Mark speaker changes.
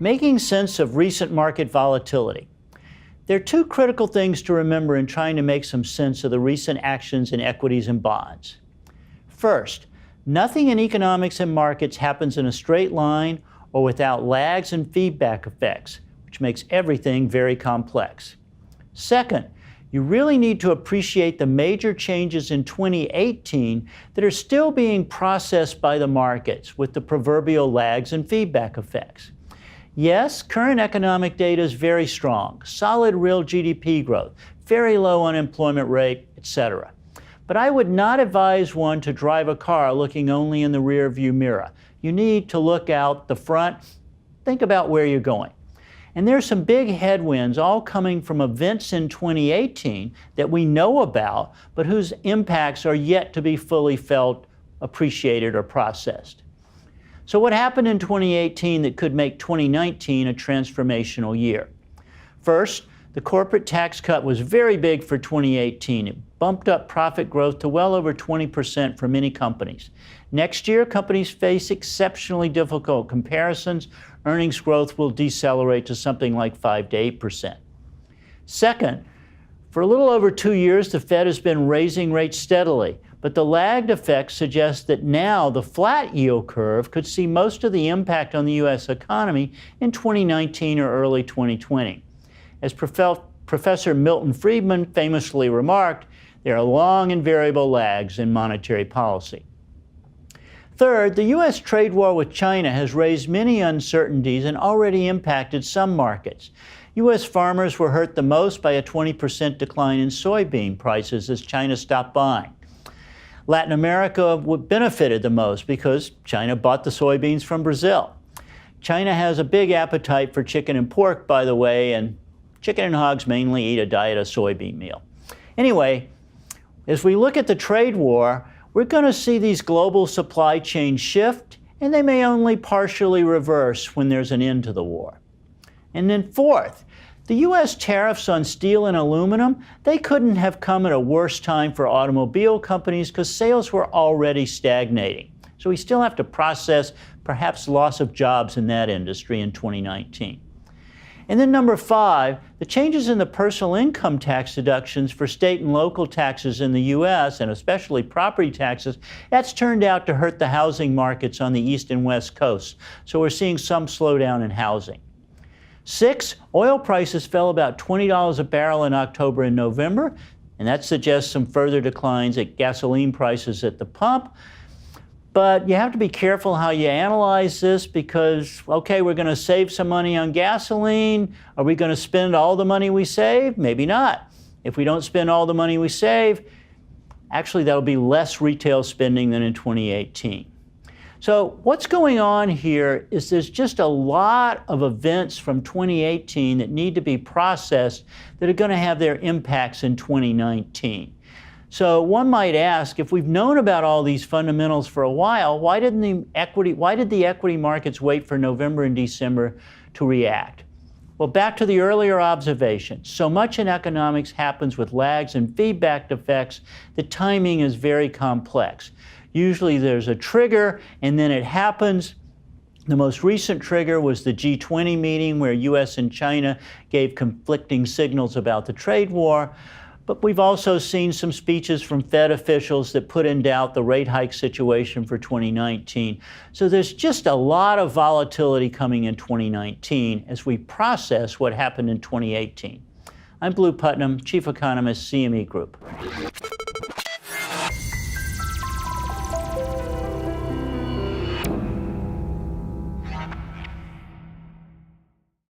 Speaker 1: Making sense of recent market volatility. There are two critical things to remember in trying to make some sense of the recent actions in equities and bonds. First, nothing in economics and markets happens in a straight line or without lags and feedback effects, which makes everything very complex. Second, you really need to appreciate the major changes in 2018 that are still being processed by the markets with the proverbial lags and feedback effects. Yes, current economic data is very strong, solid real GDP growth, very low unemployment rate, etc. But I would not advise one to drive a car looking only in the rear-view mirror. You need to look out the front, think about where you're going. And there's some big headwinds all coming from events in 2018 that we know about, but whose impacts are yet to be fully felt, appreciated, or processed. So what happened in 2018 that could make 2019 a transformational year? First, the corporate tax cut was very big for 2018. It bumped up profit growth to well over 20% for many companies. Next year, companies face exceptionally difficult comparisons. Earnings growth will decelerate to something like 5 to 8%. Second, for a little over 2 years, the Fed has been raising rates steadily, but the lagged effect suggests that now the flat yield curve could see most of the impact on the U.S. economy in 2019 or early 2020. As Professor Milton Friedman famously remarked, there are long and variable lags in monetary policy. Third, the U.S. trade war with China has raised many uncertainties and already impacted some markets. U.S. farmers were hurt the most by a 20% decline in soybean prices as China stopped buying. Latin America benefited the most because China bought the soybeans from Brazil. China has a big appetite for chicken and pork, by the way, and chicken and hogs mainly eat a diet of soybean meal. Anyway, as we look at the trade war, we're going to see these global supply chains shift, and they may only partially reverse when there's an end to the war. And then fourth, the U.S. tariffs on steel and aluminum, they couldn't have come at a worse time for automobile companies because sales were already stagnating. So we still have to process perhaps loss of jobs in that industry in 2019. And then number 5, the changes in the personal income tax deductions for state and local taxes in the U.S., and especially property taxes, that's turned out to hurt the housing markets on the East and West Coasts. So we're seeing some slowdown in housing. 6, oil prices fell about $20 a barrel in October and November, and that suggests some further declines at gasoline prices at the pump. But you have to be careful how you analyze this because, okay, we're going to save some money on gasoline. Are we going to spend all the money we save? Maybe not. If we don't spend all the money we save, actually that'll be less retail spending than in 2018. So what's going on here is there's just a lot of events from 2018 that need to be processed that are going to have their impacts in 2019. So one might ask, if we've known about all these fundamentals for a while, why did the equity markets wait for November and December to react? Well, back to the earlier observation, so much in economics happens with lags and feedback effects that timing is very complex. Usually there's a trigger and then it happens. The most recent trigger was the G20 meeting where US and China gave conflicting signals about the trade war. But we've also seen some speeches from Fed officials that put in doubt the rate hike situation for 2019. So there's just a lot of volatility coming in 2019 as we process what happened in 2018. I'm Blue Putnam, Chief Economist, CME Group.